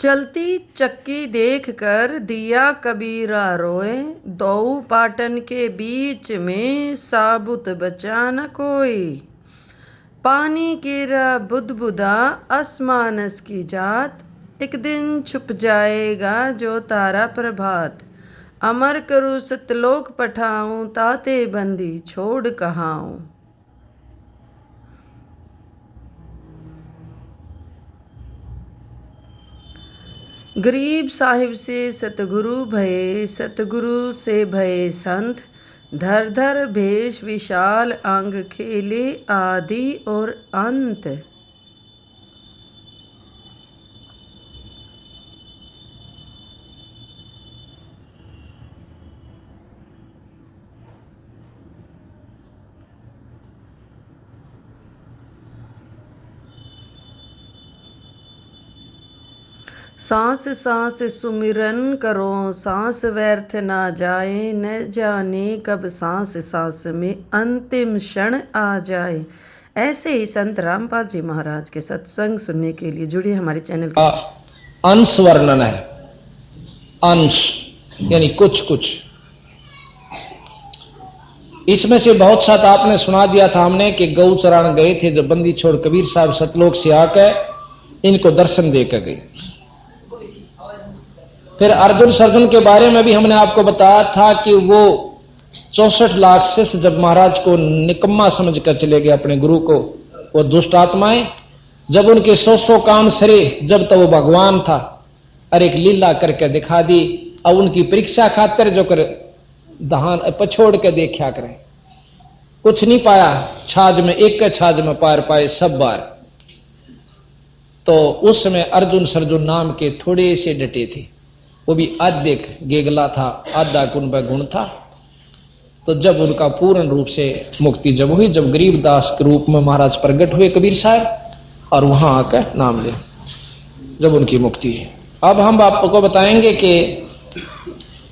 चलती चक्की देखकर दिया कबीरा रोए, दो पाटन के बीच में साबुत बचा न कोई। पानी गिरा बुदबुदा आसमानस की जात, एक दिन छुप जाएगा जो तारा प्रभात। अमर करूँ सतलोक पठाऊं, ताते बंदी छोड़ कहाऊं। गरीब साहिब से सतगुरु भये, सतगुरु से भये संत। धर धर भेष विशाल अंग, खेले आदि और अंत। सांस सांस सुमिरन करो, सांस व्यर्थ ना जाए। न जाने कब सांस सांस में अंतिम क्षण आ जाए। ऐसे ही संत रामपाल जी महाराज के सत्संग सुनने के लिए जुड़िए हमारे चैनल के। अंश वर्णन है, अंश यानी कुछ कुछ। इसमें से बहुत साथ आपने सुना दिया था हमने कि गौ चरान गए थे जब बंदी छोड़ कबीर साहब सतलोक से आकर इनको दर्शन देकर गए। फिर अर्जुन सर्जुन के बारे में भी हमने आपको बताया था कि वो 64 लाख शिष्य जब महाराज को निकम्मा समझकर चले गए अपने गुरु को, वो दुष्ट आत्माएं जब उनके 100 काम सरे, जब तो वो भगवान था और एक लीला करके दिखा दी। अब उनकी परीक्षा खातिर जो कर दहान पछोड़ के देखा करें, कुछ नहीं पाया छाज में, एक छाज में पार पाए सब बार। तो उस समय अर्जुन सर्जुन नाम के थोड़े से डटे थे, वो भी आधे गेगला था, आधा गुण व गुण था। तो जब उनका पूर्ण रूप से मुक्ति जब हुई, जब गरीबदास के रूप में महाराज प्रकट हुए कबीर साहब और वहां आकर नाम ले, जब उनकी मुक्ति है। अब हम आपको बताएंगे कि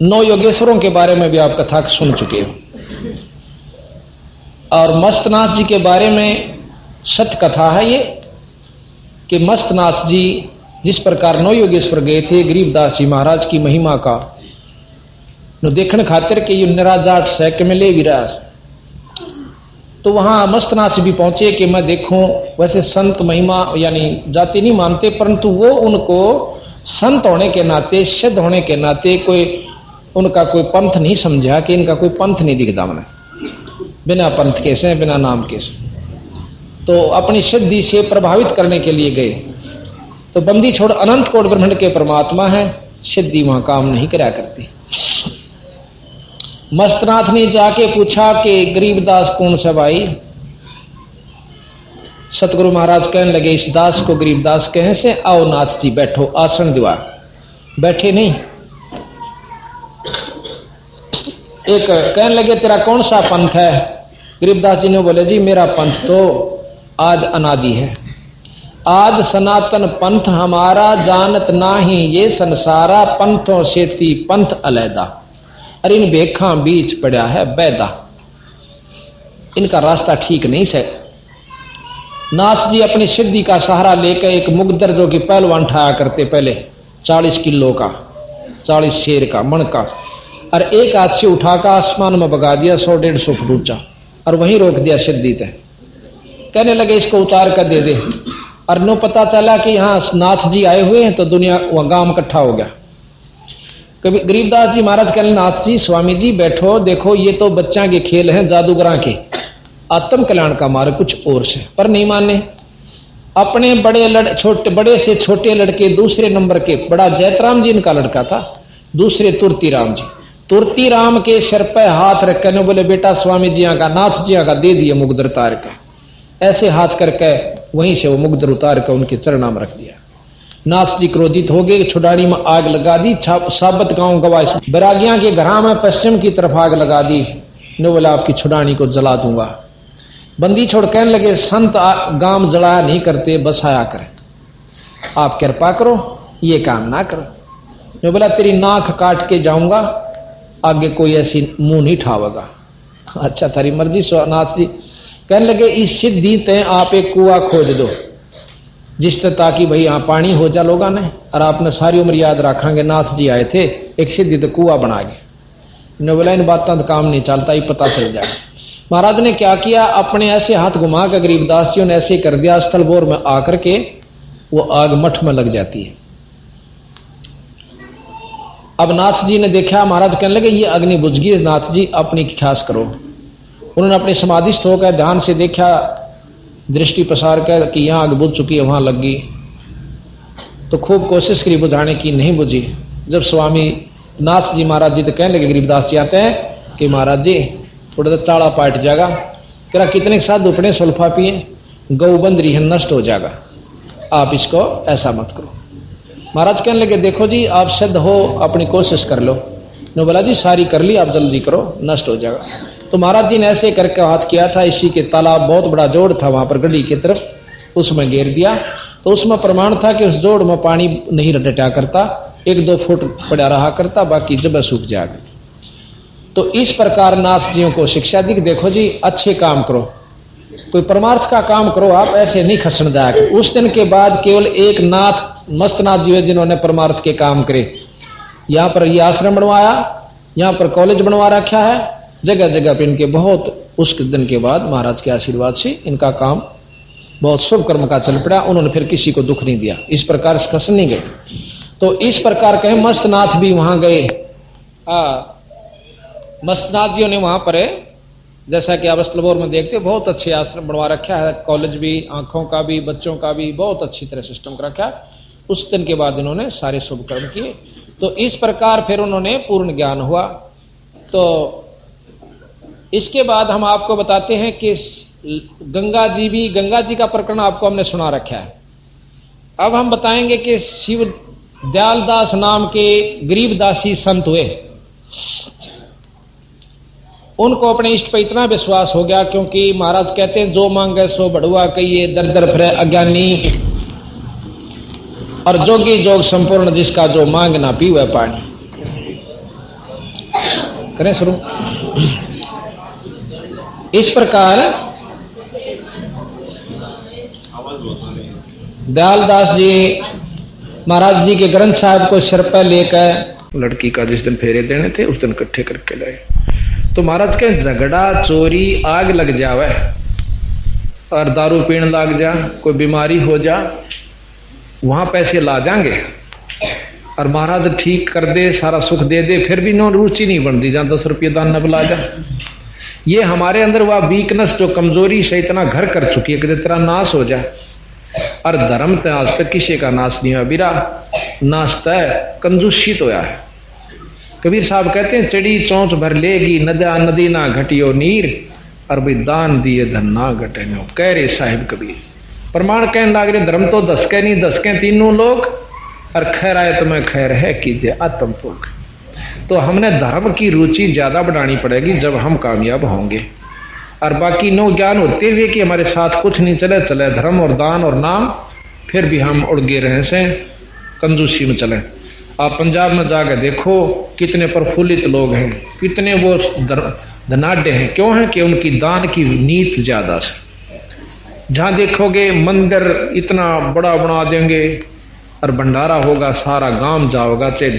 9 योगेश्वरों के बारे में भी आप कथा सुन चुके हो, और मस्तनाथ जी के बारे में सत्य कथा है ये कि मस्तनाथ जी जिस प्रकार 9 योगेश्वर गए थे गरीबदास जी महाराज की महिमा का नो देखने खातिर के ये निराजाट सैक मिले विराज। तो वहां मस्तनाथ भी पहुंचे कि मैं देखूं, वैसे संत महिमा यानी जाति नहीं मानते, परंतु वो उनको संत होने के नाते, सिद्ध होने के नाते कोई उनका कोई पंथ नहीं समझा कि इनका कोई पंथ नहीं दिखता मैंने, बिना पंथ के से, बिना नाम के से। तो अपनी सिद्धि से प्रभावित करने के लिए गए। तो बंदी छोड़ अनंत कोट ब्रह्मांड के परमात्मा है, सिद्धि वहां काम नहीं करा करती। मस्तनाथ ने जाके पूछा कि गरीबदास कौन सा भाई? सतगुरु महाराज कहने लगे इस दास को गरीबदास कहे से, आओ नाथ जी बैठो, आसन दिवा। बैठे नहीं, एक कहने लगे तेरा कौन सा पंथ है? गरीबदास जी ने बोले जी मेरा पंथ तो आद अनादि है, आद सनातन पंथ हमारा, जानत नाही ये संसारा, पंथों से ती पंथ अलैदा, अरे इन बेखा बीच पड़ा है बैदा, इनका रास्ता ठीक नहीं से। नाथ जी अपनी सिद्धि का सहारा लेकर एक मुगदर जो कि पहलवान ठाया करते पहले 40 किलो का, 40 शेर का मण का, और एक हाथ से उठाकर आसमान में बगा दिया 100-150 फुट ऊंचा, और वहीं रोक दिया सिद्धि तय। कहने लगे इसको उतार कर दे दे। और नो पता चला कि यहां नाथ जी आए हुए हैं तो दुनिया वहां गांव इकट्ठा हो गया। कभी गरीबदास जी महाराज कहने नाथ जी स्वामी जी बैठो, देखो ये तो बच्चा के खेल हैं जादूगरा के, आत्म कल्याण का मार्ग कुछ और से, पर नहीं माने। अपने बड़े से छोटे लड़के, दूसरे नंबर के बड़ा जैतराम जी इनका लड़का था, दूसरे तुरती राम जी, तुरती राम के सिर पर हाथ रखकर बोले बेटा स्वामी जी का, नाथ जी का दे दिए मुगदर तार का। ऐसे हाथ करके वहीं से वो मुगदर उतार कर उनके चरणा में रख दिया। नाथ जी क्रोधित हो गए, छुड़ानी में आग लगा दी, साबत गांव गवाए बैरागियां के घरा में पश्चिम की तरफ आग लगा दी। ने बोला आपकी छुड़ानी को जला दूंगा। बंदी छोड़ कहने लगे संत गांव जलाया नहीं करते, बसाया करें, आप कृपा करो ये काम ना करो। ने बोला तेरी नाक काट के जाऊंगा, आगे कोई ऐसी मुंह नहीं ठावेगा। अच्छा थारी मर्जी। नाथ जी कहने लगे इस सिद्धि ते आप एक कुआ खोद दो, जिस तरह ताकि भाई यहाँ पानी हो जा लोगा ने, और आपने सारी उम्र याद रखेंगे नाथ जी आए थे एक सीधी तो कुआ बना गए। ने बोला इन बातों तो काम नहीं चलता, ही पता चल जाए। महाराज ने क्या किया, अपने ऐसे हाथ घुमा कर गरीबदास जी ने ऐसे कर दिया, स्थल बोर में आकर के वो आग मठ में लग जाती है। अब नाथ जी ने देखा, महाराज कहने लगे ये अग्नि बुझ गई, नाथ जी अपनी ख्यास करो। उन्होंने अपने समाधिस्थ होकर ध्यान से देखा, दृष्टि प्रसार कर कि यहां आग बुझ चुकी है, वहां लग गई। तो खूब कोशिश करी बुझाने की, नहीं बुझी। जब स्वामी नाथ जी महाराज जी तो कहने लगे, गरीबदास जी आते हैं कि महाराज जी थोड़ा तो चाड़ा पाट जाएगा, कह कितने साधु अपने सुल्फा पिए, गौ बंदरी है नष्ट हो जाएगा, आप इसको ऐसा मत करो। महाराज कहने लगे देखो जी आप सिद्ध हो, अपनी कोशिश कर लो। ने बोला जी सारी कर ली, आप जल्दी करो, नष्ट हो जाएगा। तो महाराज जी ने ऐसे करके हाथ किया था, इसी के तालाब बहुत बड़ा जोड़ था वहां पर गढ़ी की तरफ, उसमें घेर दिया। तो उसमें प्रमाण था कि उस जोड़ में पानी नहीं रटटा करता, 1-2 फुट पड़ा रहा करता, बाकी जब सूख जाएगा। तो इस प्रकार नाथ जियों को शिक्षा दी कि देखो जी अच्छे काम करो, कोई परमार्थ का काम करो, आप ऐसे नहीं खसन जाए। उस दिन के बाद केवल एक नाथ मस्तनाथ जी जिन्होंने परमार्थ के काम करे। यहां पर यह आश्रम बनवाया, यहां पर कॉलेज बनवा रखा है, जगह जगह पे इनके बहुत, उस दिन के बाद महाराज के आशीर्वाद से इनका काम बहुत शुभ कर्म का चल पड़ा। उन्होंने फिर किसी को दुख नहीं दिया, इस प्रकार से खसन नहीं गए। तो इस प्रकार कहे मस्तनाथ भी वहां गए। मस्तनाथ जी ने वहां पर जैसा कि आप स्थलबोर में देखते बहुत अच्छे आश्रम बनवा रखा है, कॉलेज भी, आंखों का भी, बच्चों का भी बहुत अच्छी तरह सिस्टम कर रखा है। उस दिन के बाद इन्होंने सारे शुभ कर्म किए। तो इस प्रकार फिर उन्होंने पूर्ण ज्ञान हुआ। तो इसके बाद हम आपको बताते हैं कि गंगा जी का प्रकरण आपको हमने सुना रखा है। अब हम बताएंगे कि शिव दयालदास नाम के गरीबदासी संत हुए, उनको अपने इष्ट पर इतना विश्वास हो गया, क्योंकि महाराज कहते हैं जो मांगे सो बढ़ुआ कहिए, दर दर फिरे अज्ञानी, और जोगी जोग संपूर्ण जिसका जो मांग ना पीवे पानी। करें शुरू। इस प्रकार दयालदास जी महाराज जी के ग्रंथ साहब को सिर पर लेकर लड़की का जिस दिन फेरे देने थे उस दिन इकट्ठे करके लाए। तो महाराज के झगड़ा चोरी आग लग जावे और दारू पीने लग जा, कोई बीमारी हो जा, वहां पैसे ला जाएंगे और महाराज ठीक कर दे, सारा सुख दे दे, फिर भी नो रुचि नहीं बनती, जहां 10 रुपये दान न बुला जा। ये हमारे अंदर वह वीकनेस जो कमजोरी से इतना घर कर चुकी है कि तेरा नाश हो जाए। और धर्म तो आज तक किसी का नाश नहीं हुआ, बिरा नाश तय कंजूसी तो है। कबीर साहब कहते हैं चढ़ी चौंच भर लेगी नदा नदी ना घटियो नीर, और भाई दान दिए धन ना घटे नो, कह रहे साहिब कबीर। प्रमाण कहने लग रहे धर्म तो 10 के नहीं 10 के तीनों लोग, और खैर आए तुम्हें खैर है कीजिए आत्म भोग। तो हमने धर्म की रुचि ज्यादा बढ़ानी पड़ेगी जब हम कामयाब होंगे। और बाकी नो ज्ञान होते हुए कि हमारे साथ कुछ नहीं चले धर्म और दान और नाम, फिर भी हम उड़गे रहे से कंजूसी में चले। आप पंजाब में जाकर देखो कितने प्रफुल्लित लोग हैं, कितने वो धनाढ़ हैं। क्यों है कि उनकी दान की नीत ज्यादा से। जहां देखोगे मंदिर इतना बड़ा बना देंगे और भंडारा होगा, सारा गांव जाओगा, चाहे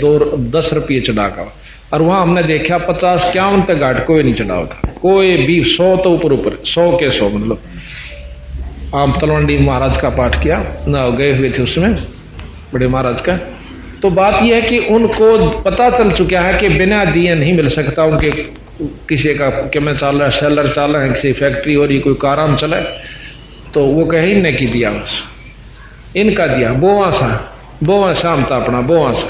10 रुपये चढ़ागा। और वहां हमने देखा 50-51 तक घाट कोई नहीं चढ़ा था, कोई भी 100 तो ऊपर 100 के 100। मतलब आप तलवंडी महाराज का पाठ किया ना, गए हुए थे उसमें बड़े महाराज का। तो बात यह है कि उनको पता चल चुका है कि बिना दिए नहीं मिल सकता। उनके किसी का कि मैं चल रहा सेलर चल रहा है, किसी फैक्ट्री हो रही, कोई कारम चले, तो वो कहे इनने की दिया, बस इनका दिया, बोवा शाम था अपना बोवा सा,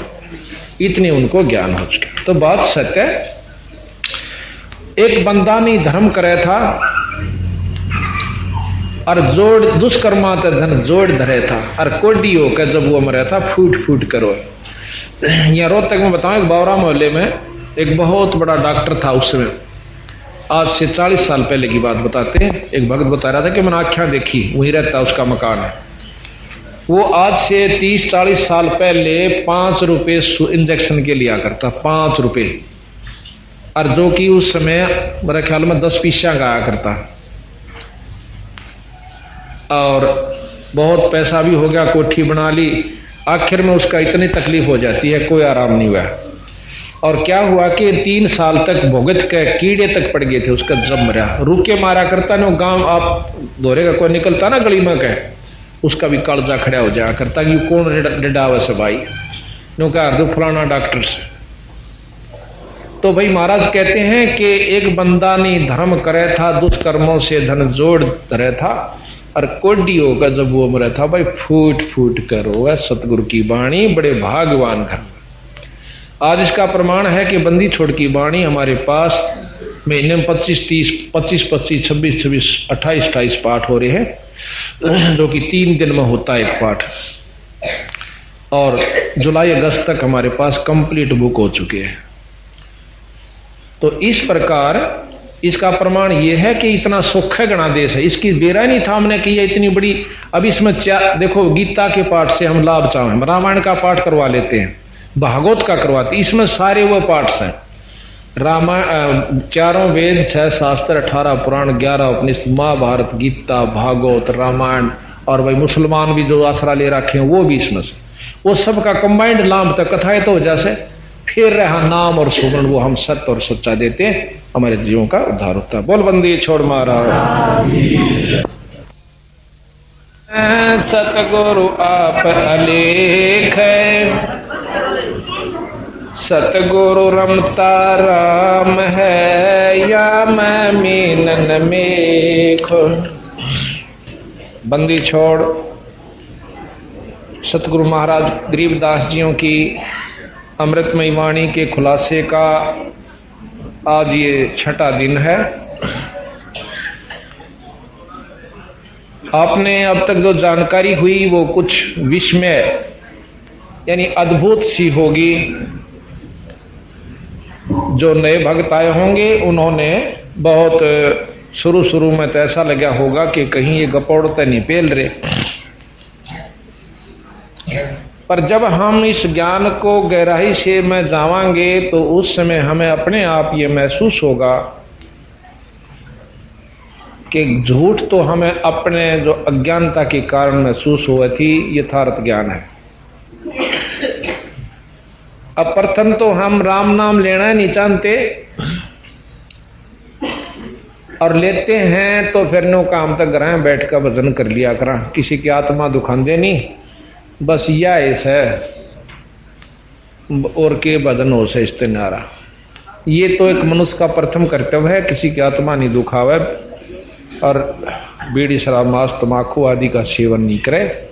इतनी उनको ज्ञान हो चुका। तो बात सत्य है। एक बंदा नहीं धर्म करे था और जोड़ दुष्कर्मा ते धन जोड़ धरे था, और कोडी होकर जब वो मरा था फूट फूट करो। यहाँ रोहतक में बताऊं, एक बावरा मोहल्ले में एक बहुत बड़ा डॉक्टर था उस समय, आज से 40 साल पहले की बात बताते हैं। एक भक्त बता रहा था कि मैंने आँखें देखी, वहीं रहता उसका मकान है। वो आज से 30-40 साल पहले 5 रुपए इंजेक्शन के लिया करता, 5 रुपए, और जो कि उस समय मेरे ख्याल में 10 पीसा का आया करता। और बहुत पैसा भी हो गया, कोठी बना ली, आखिर में उसका इतनी तकलीफ हो जाती है, कोई आराम नहीं हुआ। और क्या हुआ कि 3 साल तक भुगत के कीड़े तक पड़ गए थे उसका, जब मरा रुके मारा करता ना गांव, आप दोहरे का कोई निकलता ना गली में कह, उसका भी कालजा खड़ा हो जाया करता कि कौन डिडावा से भाई, नो कहा दो फलाना डॉक्टर से। तो भाई महाराज कहते हैं कि एक बंदा ने धर्म करे था, दुष्कर्मों से धन जोड़ धरे था, और कोडी होकर जब वो मरा था भाई फूट फूट कर रोए सतगुरु की बाणी, बड़े भागवान घर। आज इसका प्रमाण है कि बंदी छोड़ की बाणी हमारे पास महीने में 25-30, 25-25, 26-26, 28-28 पाठ हो रहे हैं, जो कि 3 दिन में होता है एक पाठ, और जुलाई अगस्त तक हमारे पास कंप्लीट बुक हो चुके हैं। तो इस प्रकार इसका प्रमाण यह है कि इतना सुख गणादेश है, इसकी बेरा नहीं था हमने कि ये इतनी बड़ी। अब इसमें देखो, गीता के पाठ से हम लाभ चाहें, रामायण का पाठ करवा लेते हैं, भागवत का करवाते, इसमें सारे वो पाठ हैं, रामायण 4 वेद, 6 शास्त्र, 18 पुराण, 11 उपनिषद, महाभारत, गीता, भागवत, रामायण, और भाई मुसलमान भी जो आसरा ले रखे हैं वो भी इसमें से, वो सबका कंबाइंड लाभ तक कथाएं तो जैसे फिर रहा नाम और सुमरण, वो हम सत्य और सच्चा देते हैं, हमारे जीवों का उद्धार होता है। बोल बंदी छोड़ मारा सतगुरु आप अलेख है, सतगुरु रमता राम है, या मैं मीनन मेख। बंदी छोड़ सतगुरु महाराज गरीबदास जियों की अमृतमयी वाणी के खुलासे का आज ये 6ठा दिन है। आपने अब तक जो जानकारी हुई वो कुछ विस्मय यानी अद्भुत सी होगी। जो नए भक्त आए होंगे उन्होंने बहुत शुरू में तो ऐसा लगा होगा कि कहीं ये गपौड़ते नहीं पेल रहे, पर जब हम इस ज्ञान को गहराई से में जावांगे तो उस समय हमें अपने आप ये महसूस होगा कि झूठ तो हमें अपने जो अज्ञानता के कारण महसूस हुआ थी, यथार्थ ज्ञान है। अब प्रथम तो हम राम नाम लेना नहीं चाहते, और लेते हैं तो फिर नो काम तक घर बैठ कर भजन कर लिया करा, किसी की आत्मा दुखांदे नहीं, बस यह ऐसा है और के भजन हो से इसते नारा। ये तो एक मनुष्य का प्रथम कर्तव्य है, किसी की आत्मा नहीं दुखावे, और बीड़ी शराब मांस तमाकू आदि का सेवन नहीं करे।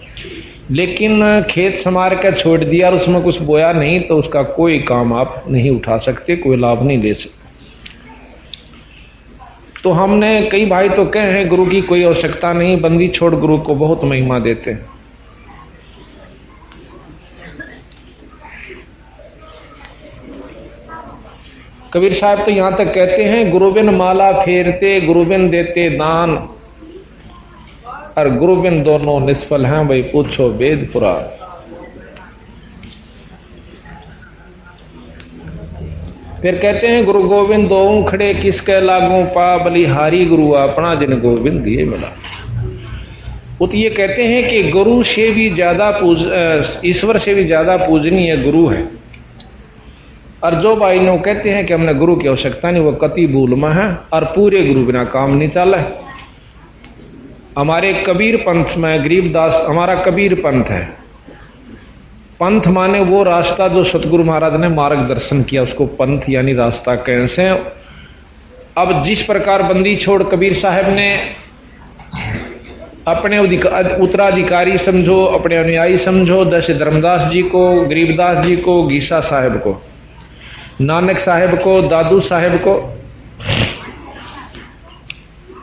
लेकिन खेत संवार के छोड़ दिया और उसमें कुछ बोया नहीं तो उसका कोई काम आप नहीं उठा सकते, कोई लाभ नहीं ले सकते। तो हमने कई भाई तो कहे हैं गुरु की कोई आवश्यकता नहीं, बंदी छोड़ गुरु को बहुत महिमा देते हैं। कबीर साहब तो यहां तक कहते हैं गुरुबिन माला फेरते, गुरुबिन देते दान, और गुरुबिन दोनों निष्फल हैं, भाई पूछो वेद पुराण। फिर कहते हैं गुरु गोविंद दो खड़े किसके लागू पा, बलिहारी गुरु अपना जिन गोविंद दिए मिला। वो तो ये कहते हैं कि गुरु से भी ज्यादा ईश्वर से भी ज्यादा पूजनीय गुरु है। और जो भाई ने कहते हैं कि हमने गुरु की आवश्यकता नहीं, वो कति भूल में है, और पूरे गुरु बिना काम नहीं चला है। हमारे कबीर पंथ में गरीबदास हमारा कबीर पंथ है। पंथ माने वो रास्ता जो सतगुरु महाराज ने मार्गदर्शन किया, उसको पंथ यानी रास्ता कैसे। अब जिस प्रकार बंदी छोड़ कबीर साहब ने अपने उत्तराधिकारी समझो, अपने अनुयायी समझो, जैसे धर्मदास जी को, गरीबदास जी को, गीसा साहब को, नानक साहब को, दादू साहब को,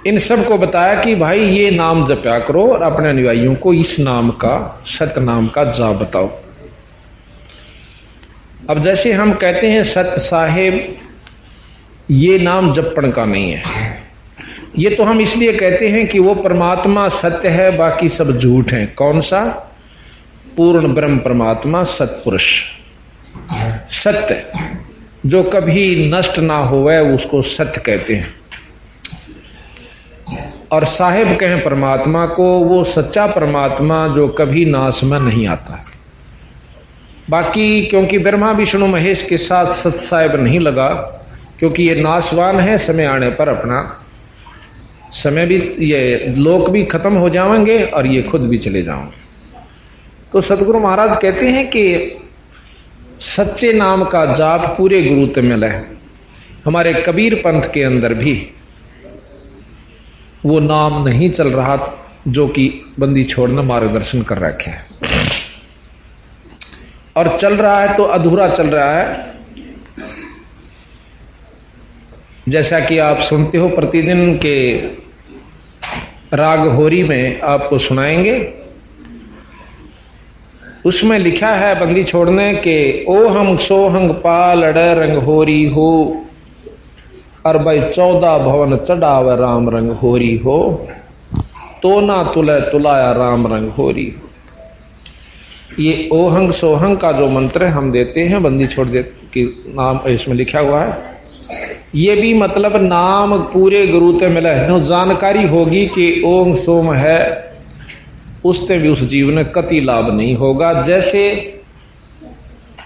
इन सब को बताया कि भाई ये नाम जपया करो और अपने अनुयायियों को इस नाम का, सत्य नाम का जाप बताओ। अब जैसे हम कहते हैं सत्य साहेब, ये नाम जपण का नहीं है। ये तो हम इसलिए कहते हैं कि वो परमात्मा सत्य है, बाकी सब झूठ है। कौन सा? पूर्ण ब्रह्म परमात्मा सत्पुरुष सत्य, जो कभी नष्ट ना होवे उसको सत्य कहते हैं। और साहिब कहें परमात्मा को, वो सच्चा परमात्मा जो कभी नाश में नहीं आता। बाकी क्योंकि ब्रह्मा विष्णु महेश के साथ सत साहिब नहीं लगा, क्योंकि ये नाशवान है, समय आने पर अपना समय भी, ये लोक भी खत्म हो जाएंगे और ये खुद भी चले जाएंगे। तो सतगुरु महाराज कहते हैं कि सच्चे नाम का जाप पूरे गुरु ते मिला है। हमारे कबीर पंथ के अंदर भी वो नाम नहीं चल रहा जो कि बंदी छोड़ना मार्गदर्शन कर रखे है, और चल रहा है तो अधूरा चल रहा है। जैसा कि आप सुनते हो प्रतिदिन के राग होरी में आपको सुनाएंगे, उसमें लिखा है बंदी छोड़ने के ओ हम सोहंग पाल रंग होरी हो, और भाई 14 भवन चढ़ाव राम रंग होरी हो, तो ना तुले तुलाया राम रंग होरी हो। ये ओहंग सोहंग का जो मंत्र हम देते हैं बंदी छोड़ दे कि नाम इसमें लिखा हुआ है, ये भी मतलब नाम पूरे गुरु ते मिला है। नो जानकारी होगी कि ओम सोम है, उससे भी उस जीव ने कति लाभ नहीं होगा। जैसे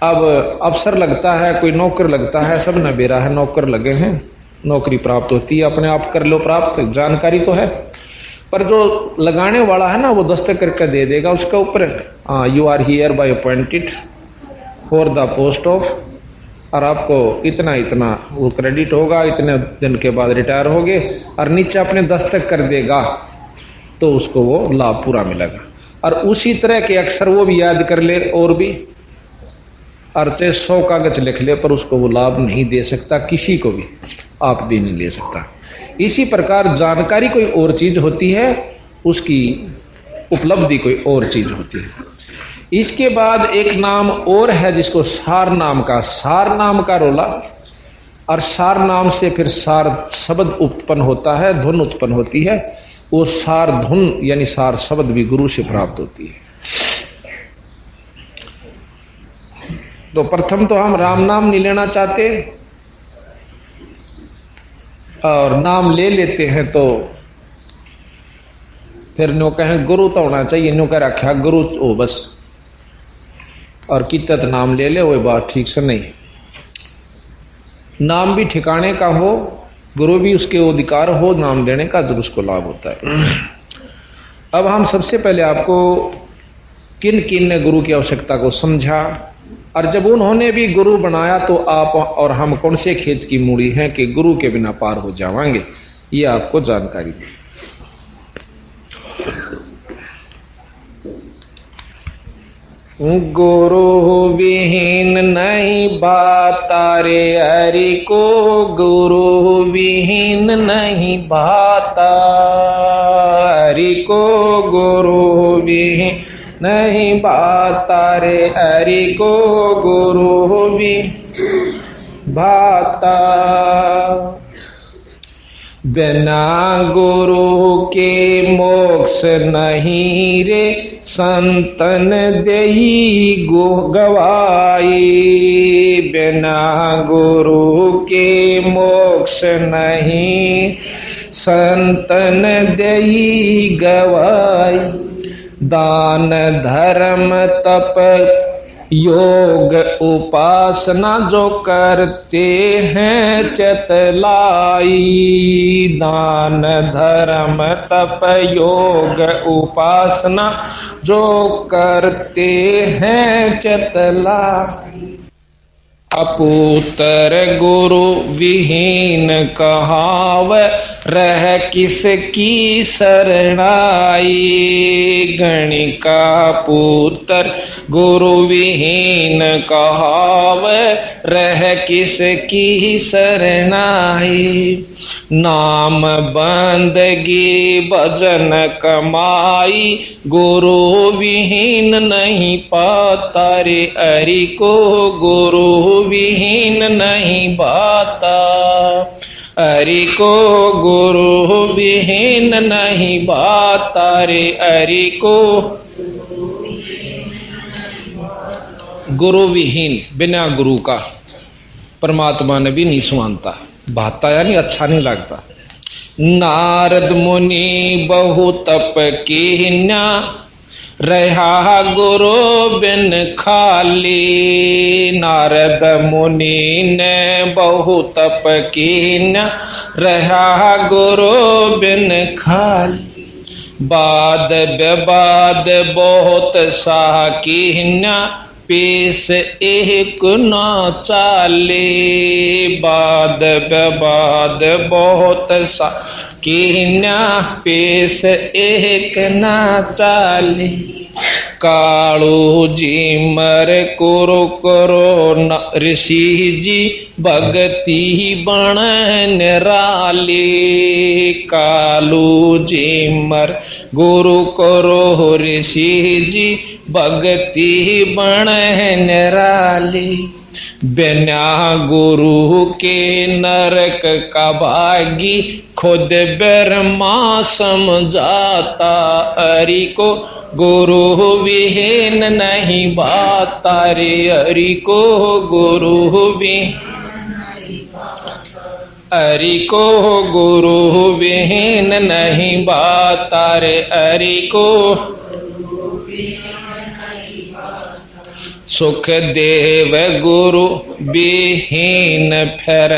अब अफसर लगता है, कोई नौकर लगता है, सब न बेरा है, नौकर लगे हैं, नौकरी प्राप्त होती है, अपने आप कर लो प्राप्त, जानकारी तो है, पर जो लगाने वाला है ना वो दस्तक करके दे देगा उसके ऊपर, you are hereby appointed for the post of, और आपको इतना इतना वो क्रेडिट होगा, इतने दिन के बाद रिटायर होगे, और नीचे अपने दस्तक कर देगा तो उसको वो लाभ पूरा मिलेगा। और उसी तरह के अक्षर वो भी याद कर ले और भी, और चाहे 100 कागज लिख ले, पर उसको वो लाभ नहीं दे सकता, किसी को भी आप भी नहीं ले सकता। इसी प्रकार जानकारी कोई और चीज होती है, उसकी उपलब्धि कोई और चीज होती है। इसके बाद एक नाम और है जिसको सार नाम का रोला, और सार नाम से फिर सार शब्द उत्पन्न होता है, धुन उत्पन्न होती है। वो सार धुन यानी सार शब्द भी गुरु से प्राप्त होती है। तो प्रथम तो हम राम नाम नहीं लेना चाहते, और नाम ले लेते हैं तो फिर नो कहें गुरु तो होना चाहिए, नो कह रखा गुरु ओ बस, और कितत नाम ले ले, वो बात ठीक से नहीं। नाम भी ठिकाने का हो, गुरु भी उसके अधिकार हो नाम देने का, तो उसको लाभ होता है। अब हम सबसे पहले आपको किन किन ने गुरु की आवश्यकता को समझा, और जब उन्होंने भी गुरु बनाया तो आप और हम कौन से खेत की मूड़ी हैं कि गुरु के बिना पार हो जाएंगे, ये आपको जानकारी दी। गुरु विहीन नहीं भाता रे हरि को, गुरु विहीन नहीं भाता हरि को, गुरु विहीन नहीं भाता रे हरि को, गुरु भी भाता। बिना गुरु के मोक्ष नहीं रे, संतन देई गवाई। बिना गुरु के मोक्ष नहीं, संतन देई गवाई। दान धर्म तप योग उपासना जो करते हैं चतलाई। दान धर्म तप योग उपासना जो करते हैं चतलाई। अपुत्र गुरु विहीन कहाव, रह किसकी शरणाई। गणिका पुत्र गुरु विहीन कहाव, रह किसकी शरणाई। नाम बंदगी भजन कमाई, गुरु विहीन नहीं पाता रे हरि को, गुरु विहीन नहीं पाता हरि को, गुरु विहीन नहीं पाता रे हरि को। गुरु विहीन बिना गुरु का परमात्मा ने भी नहीं सुनता, भाता यानी अच्छा नहीं लगता। नारद मुनि बहु तप कीन्या, रहा गुरु बिन खाली। नारद मुनि ने बहु तप कीन्या, रहा गुरु बिन खाली। बाद विवाद बहुत सा कीन्या, पेश एक न चाले। बाद विवाद बहुत सा कीन्या, पेश एक न चाले। कालू जी मर कुरु करो न ऋषि जी, भगति बण निराली। कालू जी मर गुरु करो ऋषि जी, भगति बण निराली। बिना गुरु के नरक का भागी, खुद ब्रह्मा समझाता। हरि को गुरु विहीन नहीं बाता रे, हरि को गुरु विहीन, हरि को गुरु विहीन नहीं बाता रे, हरि को सुख देव गुरु विहीन फिर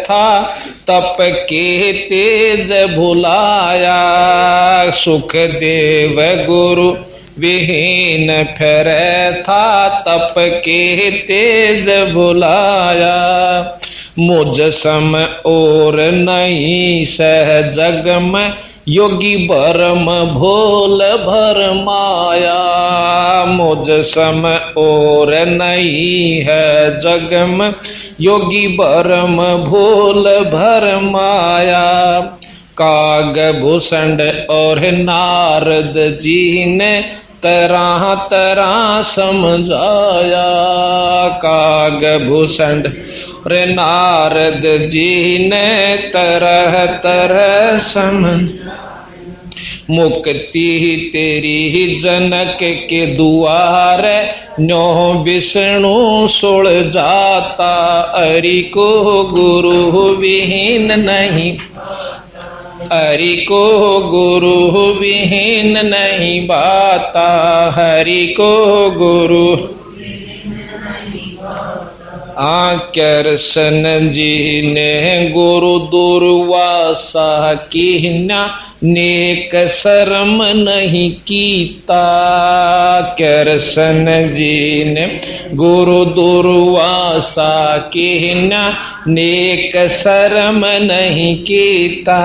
था, तप के तेज भुलाया। सुख देव गुरु विहीन फिर था, तप के तेज भुलाया। मुझ सम और नहीं सह जग में, योगी भरम भोल भर माया। मुझ सम और नहीं है जग में, योगी भरम भोल भर माया। काग भूषण और नारद जी ने तरह तरह समझाया। काग भूषण और नारद जी ने तरह तरह समझ। मुक्ति तेरी जनक के दुआर, न्यो विष्णु सुल जाता। हरि को गुरु विहीन नहीं, हरि को गुरु विहीन नहीं बाता। हरि को गुरु कृष्ण जी ने गुरु दुर्वासा कीन्या, नेक शर्म नहीं कीता। कृष्ण जी ने गुरु दुर्वासा कीन्या, नेक शर्म नहीं कीता।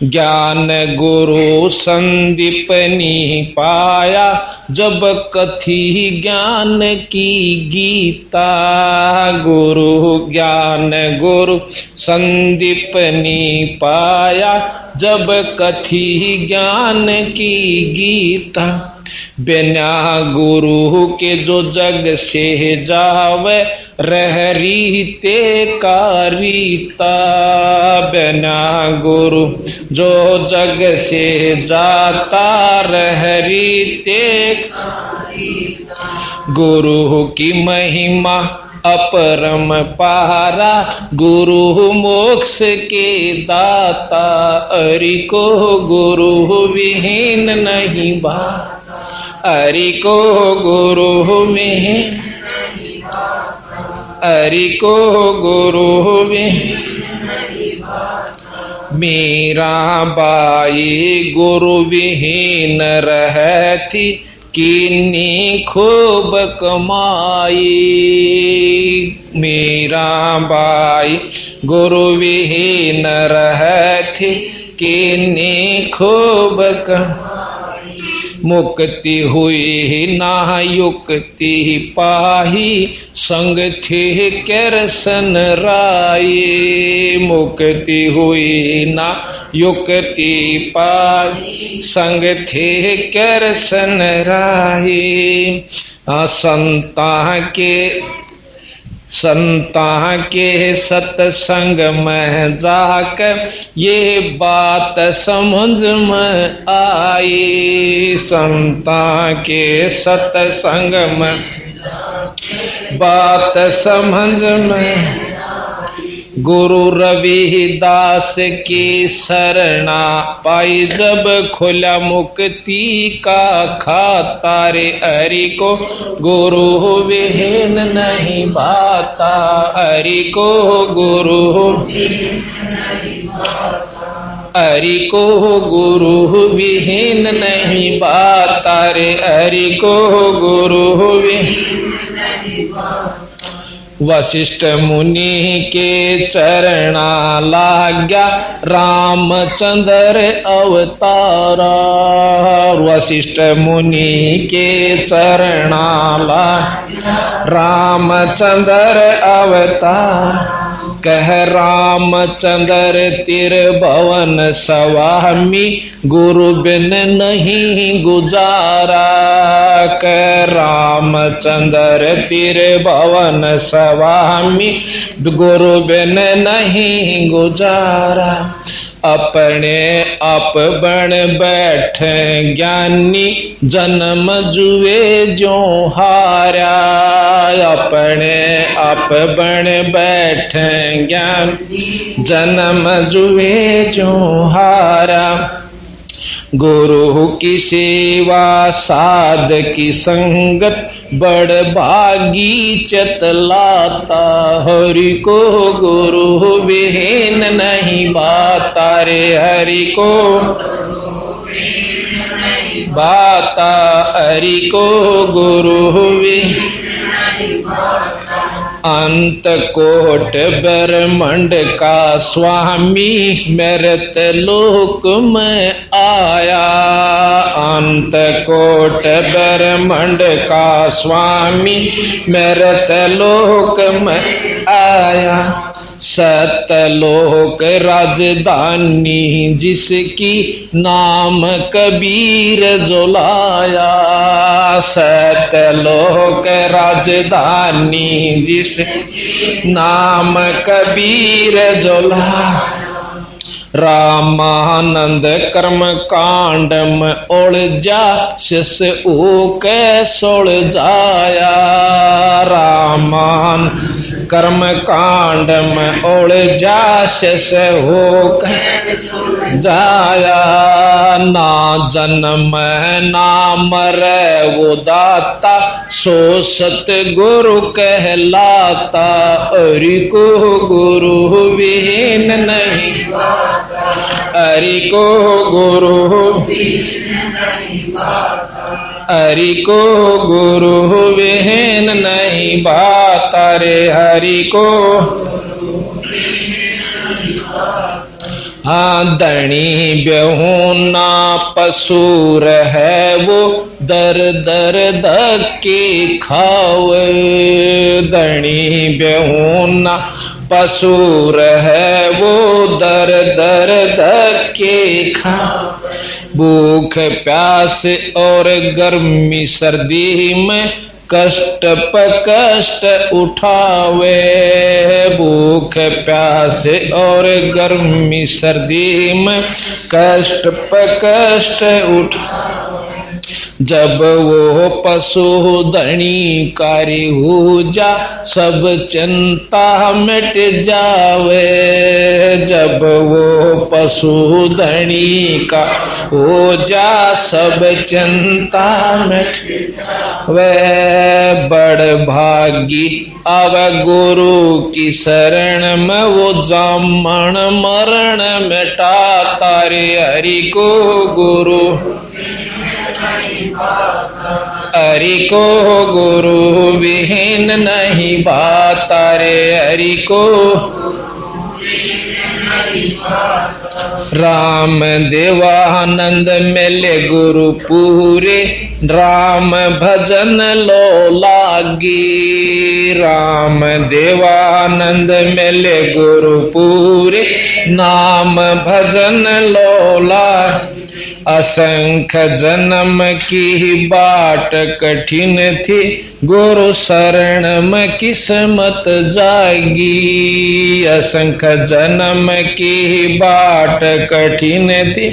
ज्ञान गुरु संदीपनी पाया, जब कथी ज्ञान की गीता। गुरु ज्ञान गुरु संदीपनी पाया, जब कथी ज्ञान की गीता। बिना गुरु के जो जग से जावे, रह रीते का रीता। बिना गुरु जो जग से जाता, रह रीते का रीता। गुरु की महिमा अपरम पारा, गुरु मोक्ष के दाता। हरि को गुरु विहीन नहीं बाता। हरि को गुरु विहीन, हरि को गुरु विहीन। मीरा बाई गुरु विहीन रहती, किन्नी खूब कमाई। मीरा बाई गुरु विहीन रहती, किन्नी खूब कमाई। मुक्ति हुई ना युक्ति पाही, संग थे कृष्ण राई। मुक्ति हुई ना युक्ति पाही, संग थे कृष्ण राई। संता के सत्संग में जाकर, ये बात समझ में आई। संता के सत्संग में बात समझ में, गुरु रविदास की शरणा पाई जब खुला मुक्ति का खाता रे हरि को गुरु विहीन नहीं भाता हरि को गुरु हरि को गुरु विहीन नहीं भाता रे हरि को गुरु विहीन नहीं भाता वशिष्ठ मुनि के चरणा लाग्या रामचंद्र अवतारा वशिष्ठ मुनि के चरणा लाग्या रामचंद्र अवतार कह रामचंद्र त्रिभुवन स्वामी गुरु बिन नहीं गुजारा कह रामचंद्र त्रिभुवन स्वामी गुरु बिन नहीं गुजारा अपने आप बन बैठे ज्ञानी जन्म जुए जो हारा अपने आप बन बैठे ज्ञान जन्म जुए जो हारा गुरु की सेवा साध की संगत बड़ भागी चतलाता हरि को गुरु विहीन नहीं भाता रे हरि को भाता हरि को गुरु विहीन नहीं भाता अंत कोट ब्रह्मंड का स्वामी मृत लोक में आया अंत कोट ब्रह्मंड का स्वामी मृत लोक में आया सतलोक राजधानी जिसकी नाम कबीर जोलाया सतलोक राजधानी जिस नाम कबीर जोलाया रामानंद कर्म कांड में उलझा शिष ऊक सोल जाया रामान कर्म कांड में उलझा शिष ऊक जाया ना जन्म ना मर वो दाता सो सतगुरु कहलाता हरि को गुरु विहीन नहीं हरि को गुरु हरि को गुरु विहीन नहीं भाता रे हरि को हाँ धनी बेहुना पसूर है वो दर दर धक्के खावे धनी बेहुना पसूर है वो दर दर धक्के खा भूख प्यास और गर्मी सर्दी में कष्ट पर कष्ट उठावे भूख प्यास और गर्मी सर्दी में कष्ट पर कष्ट उठावे जब वो पशु धनी कार्य हो जा सब चिंता मिट जावे जब वो पशु धनी का हो जा सब चिंता मिट वे बड़ भागी अब गुरु की शरण में वो जामन मरण मिटाता रे हरि को गुरु हरि को गुरु विहीन नहीं भाता रे हरि को राम देवानंद मिले गुरु पूरे राम भजन लो लागी राम देवानंद मिले गुरु पूरे नाम भजन लो लागी असंख्य जन्म की बाट कठिन थी गुरु शरण में किस्मत जाएगी, असंख्य जन्म की बाट कठिन थी,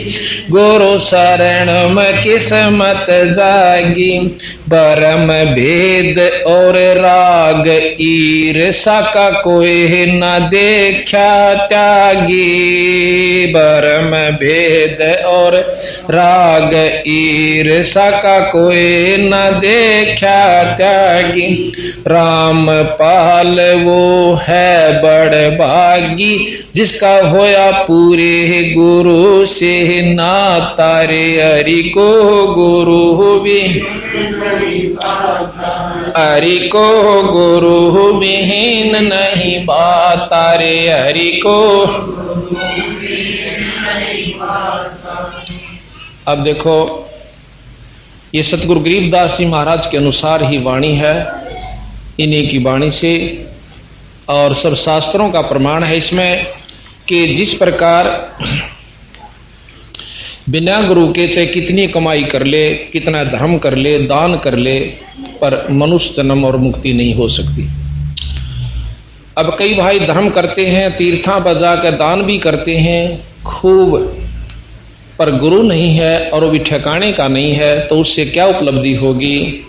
गुरु शरण में किस्मत जाएगी। परम भेद और राग ईर्षा का कोई न देखा त्यागी, परम भेद और राग ईर्षा का कोई न देखा त्यागी। राम पाल वो है बड़ भागी, जिसका होया पूरे गुरु से नाता रे। हरि को गुरु भी हरि को गुरु विहीन नहीं बात रे। हरि को अब देखो, ये सतगुरु गरीबदास जी महाराज के अनुसार ही वाणी है, इन्हीं की वाणी से, और सब शास्त्रों का प्रमाण है इसमें कि जिस प्रकार बिना गुरु के चाहे कितनी कमाई कर ले, कितना धर्म कर ले, दान कर ले, पर मनुष्य जन्म और मुक्ति नहीं हो सकती। अब कई भाई धर्म करते हैं, तीर्थां पर जाकर दान भी करते हैं खूब, पर गुरु नहीं है और वो भी ठिकाने का नहीं है, तो उससे क्या उपलब्धि होगी।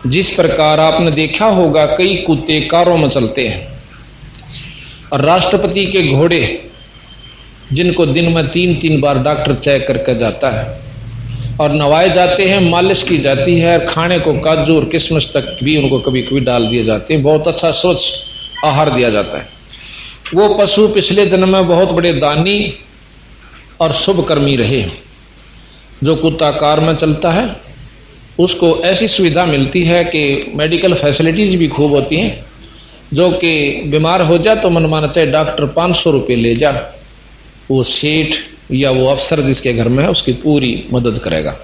जिस प्रकार आपने देखा होगा कई कुत्ते कारों में चलते हैं, और राष्ट्रपति के घोड़े जिनको दिन में 3-3 बार डॉक्टर चेक करके जाता है, और नवाए जाते हैं, मालिश की जाती है, खाने को काजू और किशमिश तक भी उनको कभी कभी डाल दिए जाते हैं, बहुत अच्छा स्वच्छ आहार दिया जाता है। वो पशु पिछले जन्म में बहुत बड़े दानी और शुभ कर्मी रहे। जो कुत्ता कार में चलता है उसको ऐसी सुविधा मिलती है कि मेडिकल फैसिलिटीज भी खूब होती हैं, जो कि बीमार हो जा तो मनमाना चाहे डॉक्टर 500 रुपये ले जा, वो सेठ या वो अफसर जिसके घर में है उसकी पूरी मदद करेगा,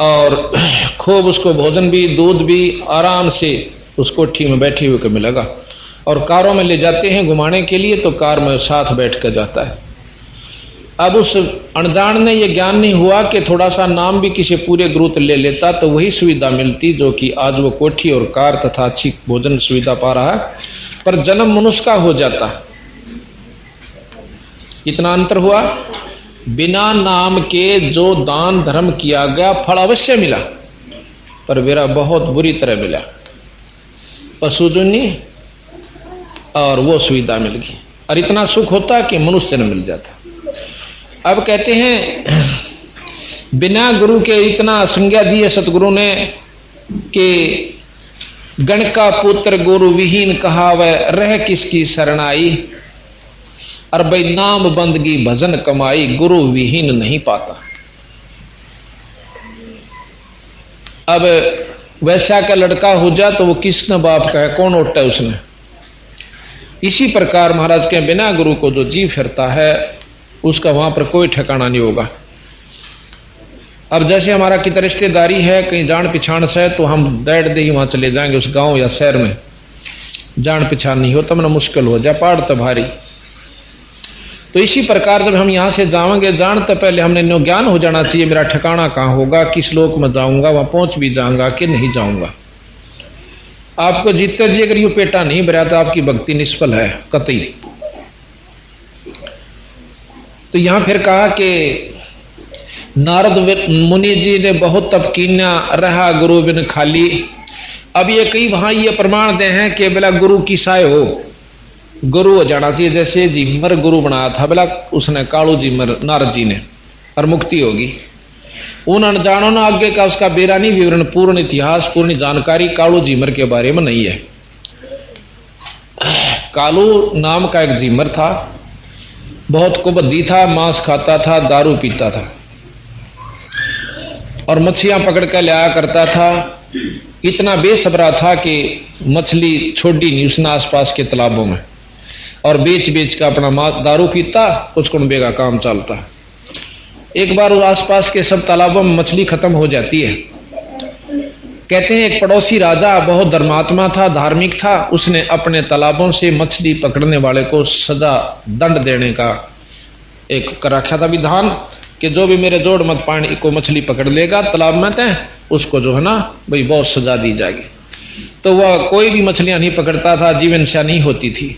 और खूब उसको भोजन भी दूध भी आराम से उस कोठी में बैठे हुए को मिलेगा। और कारों में ले जाते हैं घुमाने के लिए, तो कार में साथ बैठ कर जाता है। अब उस अनजान ने यह ज्ञान नहीं हुआ कि थोड़ा सा नाम भी किसी पूरे गुरुत ले लेता तो वही सुविधा मिलती जो कि आज वो कोठी और कार तथा अच्छी भोजन सुविधा पा रहा है, पर जन्म मनुष्य का हो जाता। इतना अंतर हुआ। बिना नाम के जो दान धर्म किया गया फल अवश्य मिला, पर मेरा बहुत बुरी तरह मिला, पशुजुनी और वो सुविधा मिल गई, और इतना सुख होता कि मनुष्य जन्म मिल जाता। अब कहते हैं बिना गुरु के इतना संज्ञा दी है सतगुरु ने कि गण का पुत्र गुरु विहीन कहावै, रह किसकी शरणाई, और भाई नाम बंदगी भजन कमाई, गुरु विहीन नहीं पाता। अब वैसा का लड़का हो जा तो वो किसने बाप का है, कौन उठता है उसने। इसी प्रकार महाराज के बिना गुरु को जो जी फिरता है उसका वहां पर कोई ठिकाना नहीं होगा। अब जैसे हमारा कितना रिश्तेदारी है कहीं जान पहचान से, तो हम दैट दे ही वहां चले जाएंगे उस गांव या शहर में, जान पहचान नहीं हो तब ना मुश्किल हो जाए, पहाड़ तो भारी। तो इसी प्रकार जब हम यहां से जाएंगे जानते पहले हमने नो ज्ञान हो जाना चाहिए मेरा ठिकाना कहां होगा, किस लोक में जाऊंगा, वहां पहुंच भी जाऊंगा कि नहीं जाऊंगा। आपको जीते जी अगर यू पेटा नहीं भरा तो आपकी भक्ति निष्फल है कतई। तो यहां फिर कहा कि नारद मुनि जी ने बहुत तप कीन्या, रहा गुरु बिन खाली। अब ये कई वहां ये प्रमाण दे हैं कि बेला गुरु की साय हो, गुरु हो जाना चाहिए। जैसे जिमर गुरु बनाया था बेला उसने कालू जिमर नारद जी ने, और मुक्ति होगी। उन अनजानों ने आगे का उसका बेरानी विवरण, पूर्ण इतिहास, पूर्ण जानकारी कालू जिमर के बारे में नहीं है। कालू नाम का एक जिमर था, बहुत कुबद्दी था, मांस खाता था, दारू पीता था और मछलियां पकड़ कर लाया करता था। इतना बेसब्रा था कि मछली छोड़ी नहीं उसने आसपास के तालाबों में, और बेच बेच कर अपना दारू पीता, कुछ कुंबे का काम चलता। एक बार आसपास के सब तालाबों में मछली खत्म हो जाती है। कहते हैं एक पड़ोसी राजा बहुत धर्मात्मा था, धार्मिक था, उसने अपने तालाबों से मछली पकड़ने वाले को सजा दंड देने का एक रखा था विधान, कि जो भी मेरे जोड़ मत पानी को मछली पकड़ लेगा तालाब में तय, उसको जो है ना भाई बहुत सजा दी जाएगी। तो वह कोई भी मछलियां नहीं पकड़ता था, जीवन से नहीं होती थी।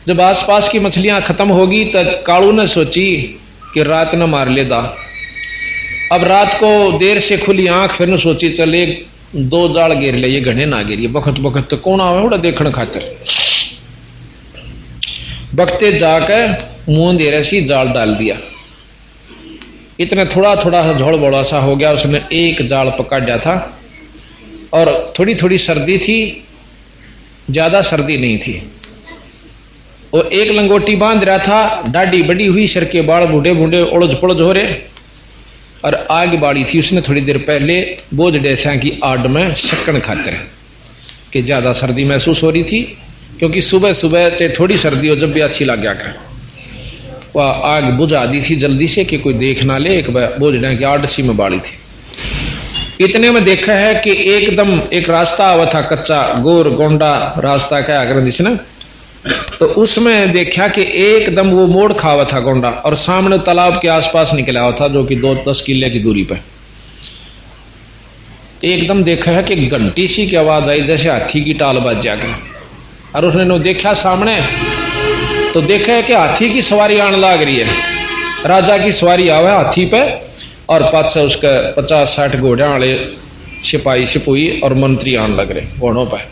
जब आसपास की मछलियां खत्म होगी तो कालू ने सोची कि रात न मार लेदा। अब रात को देर से खुली आंख, फिर सोची चल एक दो जाल घेर ले, ये घने ना घेरिए, बखत बखत तो कौन आवे बड़ा देखने खातर। बखते जाकर मुंह दे रही जाल डाल दिया। इतना थोड़ा थोड़ा सा झोल बड़ा सा हो गया, उसने एक जाल पकड़ा था और थोड़ी थोड़ी सर्दी थी, ज्यादा सर्दी नहीं थी। वो एक लंगोटी बांध रहा था, दाढ़ी बड़ी हुई, सर के बाल बूढ़े बूढ़े उलझ पुलझ हो रहे, और आग बाड़ी थी उसने थोड़ी देर पहले बोझ डेसा की आड़ में शक्कन खातिर कि ज्यादा सर्दी महसूस हो रही थी, क्योंकि सुबह सुबह चाहे थोड़ी सर्दी हो जब भी अच्छी लग गया कर। वह आग बुझा दी थी जल्दी से कि कोई देख ना ले, एक बोझ डे की आड़ सी में बाड़ी थी। इतने में देखा है कि एकदम एक रास्ता आवा था, कच्चा गोर गोंडा रास्ता क्या कर जिसने, तो उसमें देखा कि एकदम वो मोड़ खावा था गोंडा, और सामने तालाब के आसपास निकला हुआ था जो कि 2-10 किले की दूरी पर। एकदम देखा है कि घंटी सी की आवाज आई जैसे हाथी की टाल बज जाकर, और उसने देखा सामने तो देखा है कि हाथी की सवारी आने लग रही है। राजा की सवारी आवे हाथी पे, और पाछे उसके 50-60 घोड़े वाले सिपाही सिपुई और मंत्री आने लग रहे घोड़ों पर।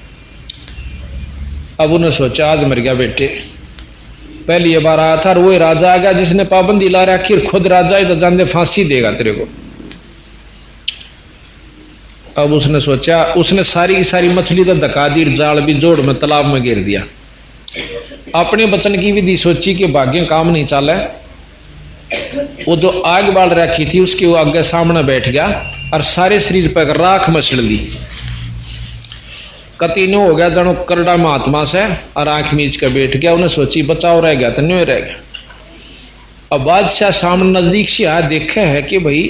अब उन्हें सोचा आज मर गया बेटे, पहली ये बार आया था और वही राजा आ गया जिसने पाबंदी ला रखी, खुद राजा ही तो जानते फांसी देगा तेरे को। अब उसने सोचा, उसने सारी की सारी मछली तो धका दी, जाल भी जोड़ में तालाब में गिर दिया। अपने बचन की विधि सोची कि भाग्य काम नहीं चाले। वो जो आग बाल रखी थी उसके वो आगे सामने बैठ गया और सारे शरीर पर राख मछल ली। कतीनो हो गया जनो करड़ा महात्मा से, और आंख मीच कर बैठ गया। उन्हें सोची बचाव रह गया तो नहीं रह गया। अब बादशाह सामने नजदीक से आया, देखा है कि भाई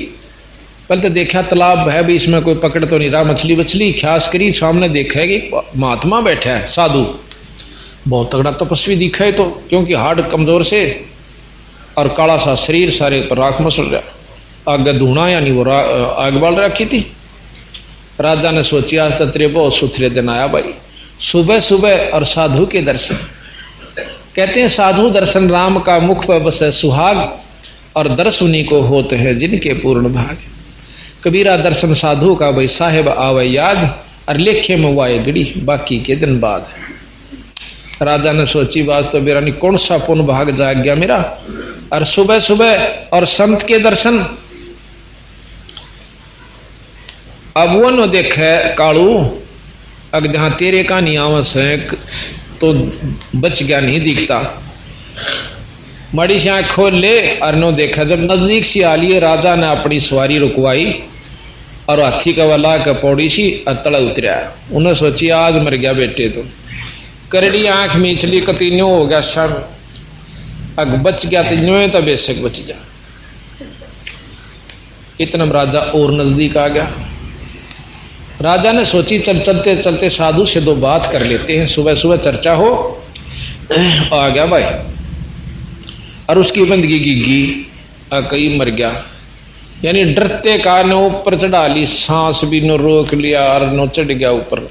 पहले तो देखा तालाब है भी, इसमें कोई पकड़ तो नहीं रहा मछली बछली, ख्यास करी सामने देखा है कि महात्मा बैठा है, साधु, बहुत तगड़ा तपस्वी दिखा है तो, क्योंकि हार्ड कमजोर से और काला सा शरीर, सारे पर राख मसल रहा, आगे धूना यानी वो आग बाल रखी थी। राजा ने सोची आज तो तेरे बहुत सुथरे दिन आया भाई, सुबह सुबह और साधु के दर्शन। कहते हैं साधु दर्शन राम का मुख पर बसे सुहाग, और दर्श उन्हीं को होते हैं जिनके पूर्ण भाग। कबीरा दर्शन साधु का भाई साहेब आवे याद, और लेखे में वाए गड़ी बाकी के दिन बाद। राजा ने सोची बात तो मेरा नहीं, कौन सा पुण्य भाग जाग गया मेरा, और सुबह सुबह और संत के दर्शन। अब वो न देखे कालू, अगर जहां तेरे का नियामस है तो बच गया नहीं दिखता। मड़ी से आंख खोल ले और नो देखा। जब नजदीक से आ लिए राजा ने अपनी सवारी रुकवाई और हाथी का वाला का पौड़ी सी और तला उतरा। उन्हें सोची आज मर गया बेटे तो। करड़ी आंख मीचली कतीन्यो हो गया सर, अग बच गया तो बेशक बच जा। इतना राजा और नजदीक आ गया। राजा ने सोची चल चलते चलते साधु से दो बात कर लेते हैं, सुबह सुबह चर्चा हो। आ गया भाई, और उसकी बंदगी गिगी कई मर गया, यानी डरते कारण ऊपर चढ़ा ली, सांस भी न रोक लिया और न चढ़ गया ऊपर।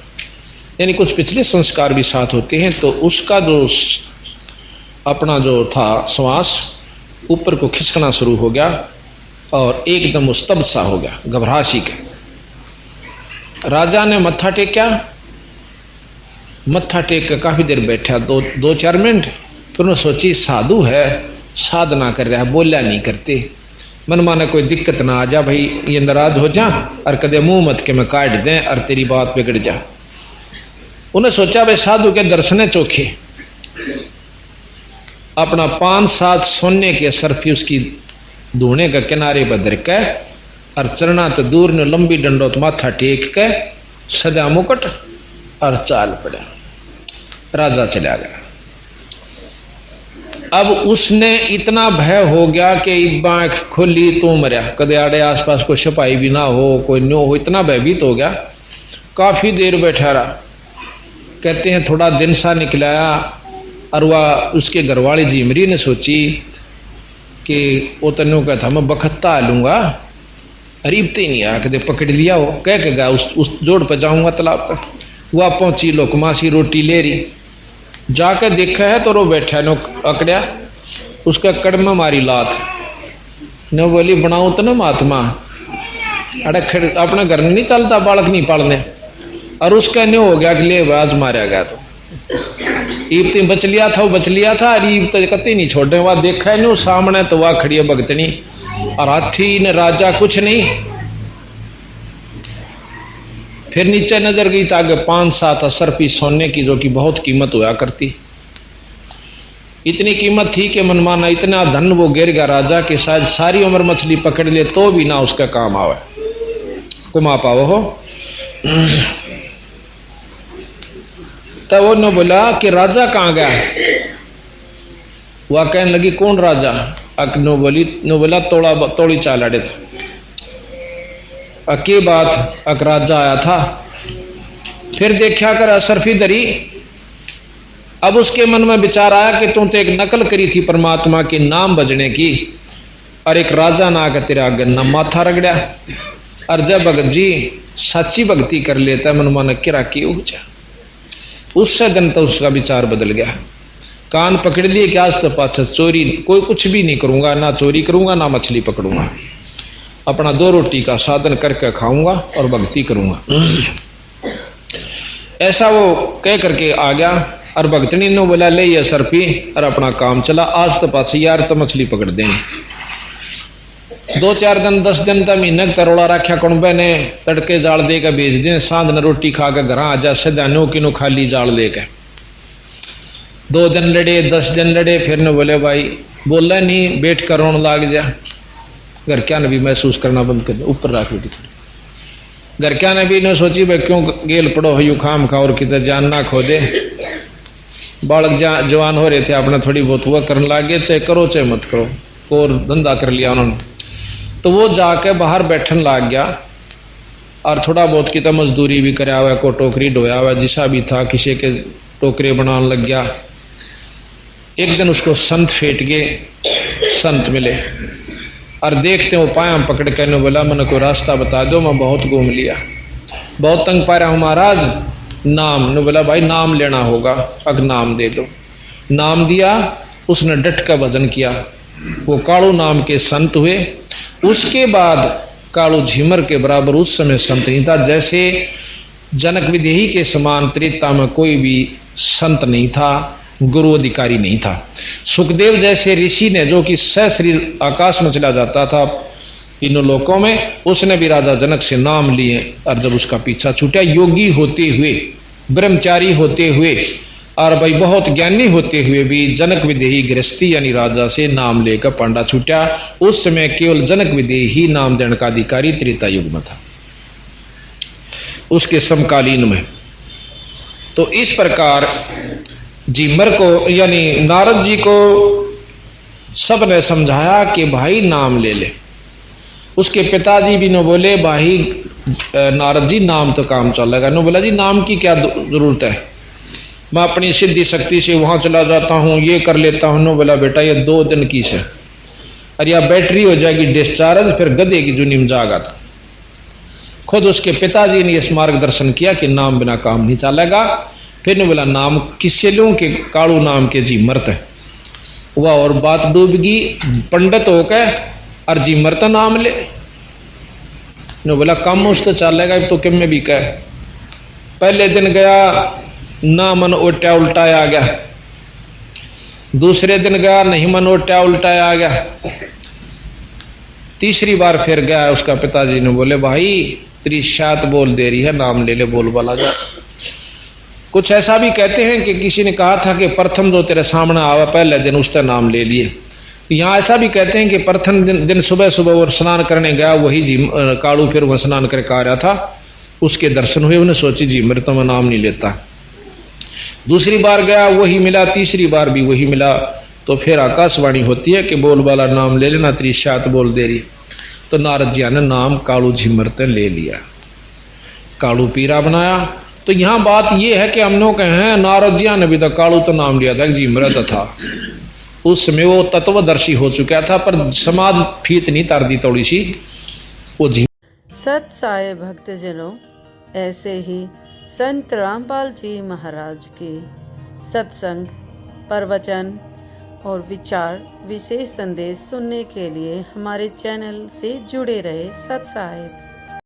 यानी कुछ पिछले संस्कार भी साथ होते हैं, तो उसका जो अपना जो था श्वास ऊपर को खिसकना शुरू हो गया और एकदम स्तब्ध सा हो गया, घबराहट के। राजा ने मत्था टेका, मत्था टेक कर काफी देर बैठा, 2-4 मिनट। फिर उन्होंने सोची साधु है, साधना कर रहा है, बोलिया नहीं करते, मन माने कोई दिक्कत ना आ जा भाई, ये नाराज हो जा और कदे मुंह मत के मैं काट दें और तेरी बात बिगड़ जा। उन्हें सोचा भाई साधु के दर्शन चोखे। अपना 5-7 सोने के सरफी उसकी धूने के किनारे बदर के और चरना तो दूर ने लंबी डंडोत माथा टेक के सदा मुकुट और चाल पड़ा। राजा चला गया। अब उसने इतना भय हो गया कि आंख खोली तो मरिया, कदे आड़े आसपास कोई सिपाही भी ना हो, कोई न्यो हो, इतना भयभीत हो गया। काफी देर बैठा रहा। कहते हैं थोड़ा दिन सा निकलाया और वह उसके घरवाली जीमरी ने सोची कि वो तनु का था मैं बखत्ता लूंगा, अरीबते ही नहीं आया, कदे पकड़ लिया हो, कह के गया उस जोड़ पर जाऊंगा तालाब पर। वह पहुंची, लोकमासी रोटी ले रही, जाकर देखा है तो रो बैठा नो अकड़िया, उसका कड़म मारी लात न, बोली बनाऊं तो ना महात्मा, अरे अपना घर में नहीं चलता, बालक नहीं पालने, और उसका न्यू हो गया कि ले आज मारा गया। तो ईबती बच लिया था, वो बच लिया था, ईब तो कति नहीं छोड़ने। वह देखा है न्यू सामने तो वह खड़ी है भगतनी, और हाथी ने राजा कुछ नहीं। फिर नीचे नजर गई तो आगे 5-7 असरफी सोने की, जो कि बहुत कीमत हुआ करती। इतनी कीमत थी कि मनमाना इतना धन वो गिर गया राजा के, शायद सारी उम्र मछली पकड़ ले तो भी ना उसका काम आवे, कुमा पाओ हो। तब वो ने बोला कि राजा कहाँ गया? वह कहने लगी कौन राजा? अक नो बोला तोड़ी चाल अड़े था। अके बात अक राजा आया था, फिर देखा कर असरफी दरी। अब उसके मन में विचार आया कि तू तो एक नकल करी थी परमात्मा के नाम बजने की, और एक राजा ना आकर तेरा गन्ना माथा रगड़ा। और जब भगत जी सच्ची भक्ति कर लेता मन मन किरा की ऊंचा, उससे दिन तो उसका विचार बदल गया। कान पकड़ लिए कि आज तो पाछा चोरी कोई कुछ भी नहीं करूंगा, ना चोरी करूंगा ना मछली पकड़ूंगा, अपना 2 रोटी का साधन करके खाऊंगा और भक्ति करूंगा। ऐसा वो कह करके आ गया, और भक्तनी ने बोला ले ये सरपी, और अपना काम चला। आज तो पाछी यार तो मछली पकड़ देंगे। 2-4 दिन 10 दिन तक महीने तरोड़ा रखा कुंबे ने, तड़के जाल दे के भेज दें, सांझ न रोटी खा के घर आ जा, सदा नो किनो खाली जाल दे के। 2 दिन लड़े, 10 दिन लड़े, फिर ने बोले भाई बोला नहीं, बैठ कर रोन लाग जा। घर क्या ने भी महसूस करना बंद कर दे, ऊपर रख बेटी थोड़ी। घर क्या ने भी ने सोची भाई क्यों गेल पड़ो हो यू खाम खा, और किधर जान ना खो दे। बालक जवान हो रहे थे, अपना थोड़ी बहुत हुआ करने लागे, चाहे करो चाहे मत करो, और धंधा कर लिया उन्होंने। तो वो जाके बाहर बैठन लाग गया, और थोड़ा बहुत की तो मजदूरी भी कराया हुआ, को टोकरी ढोया हुआ, जिसा भी था किसी के टोकरे बनाने लग गया। एक दिन उसको संत फेट गए, संत मिले, और देखते वो पाया पकड़ के ने बोला मैंने कोई रास्ता बता दो, मैं बहुत घूम लिया, बहुत तंग पा रहा हूं महाराज, नाम। ने बोला भाई नाम लेना होगा, अब नाम दे दो। नाम दिया, उसने डट का भजन किया, वो कालू नाम के संत हुए। उसके बाद कालू झिमर के बराबर उस समय संत नहीं था, जैसे जनक विदेही के समान त्रेता में कोई भी संत नहीं था, गुरु अधिकारी नहीं था। सुखदेव जैसे ऋषि ने, जो कि सहस्री आकाश में चला जाता था इन लोकों में, उसने भी राजा जनक से नाम लिए, और जब उसका पीछा छूटा, योगी होते हुए, ब्रह्मचारी होते हुए, और भाई बहुत ज्ञानी होते हुए भी जनक विदेही गृहस्थी यानी राजा से नाम लेकर पांडा छूटा। उस समय केवल जनक विदेही नाम देने का अधिकारी त्रेता युग में था, उसके समकालीन में। तो इस प्रकार झिमर को यानी नारद जी को सब ने समझाया कि भाई नाम ले ले। उसके पिताजी भी न बोले भाई नारद जी नाम तो काम चलेगा। न बोला जी नाम की क्या जरूरत है, मैं अपनी सिद्धि शक्ति से वहां चला जाता हूं, ये कर लेता हूं। न बोला बेटा ये 2 दिन की से, और या बैटरी हो जाएगी डिस्चार्ज, फिर गधे की जुनी में जागा था। खुद उसके पिताजी ने इस मार्गदर्शन किया कि नाम बिना काम नहीं चलेगा। फिर ने बोला नाम किससे लूं कि कालू नाम के झिमरत है। वह और बात डूब गई, पंडित होकर और झिमरत नाम ले। ने बोला कम उस तो चलेगा, तो किम में भी कह। पहले दिन गया ना मन उल्टा उल्टा आ गया, दूसरे दिन गया नहीं मन उल्टा उल्टा आ गया, तीसरी बार फिर गया। उसका पिताजी ने बोले भाई तेरी शात बोल दे रही है, नाम ले ले, बोल बाला जा। कुछ ऐसा भी कहते हैं कि किसी ने कहा था कि प्रथम जो तेरे सामने आवा पहले दिन उसका नाम ले लिए। यहाँ ऐसा भी कहते हैं कि प्रथम दिन सुबह सुबह वो स्नान करने गया, वही कालू फिर वह स्नान करके आ रहा था, उसके दर्शन हुए, उन्हें सोची जी मेरे तो मैं नाम नहीं लेता। दूसरी बार गया वही मिला, तीसरी बार भी वही मिला। तो फिर आकाशवाणी होती है कि बोल वाला नाम ले लेना, तेरी शात बोल दे रही। तो नारद जी ने नाम कालू झिमरते ले लिया, कालू पीरा बनाया। तो यहां बात यह है कि हम लोग हैं नारद जी ने भी तो कालू तो नाम लिया था, झिमरत था। उस समय वो तत्वदर्शी हो चुका था, पर समाज फीत नहीं तार दी थोड़ी सी वो जी। सत साई भक्तजनों, ऐसे ही संत रामपाल जी महाराज के सत्संग, प्रवचन और विचार विशेष संदेश सुनने के लिए हमारे चैनल से जुड़े रहे। सत साहिब।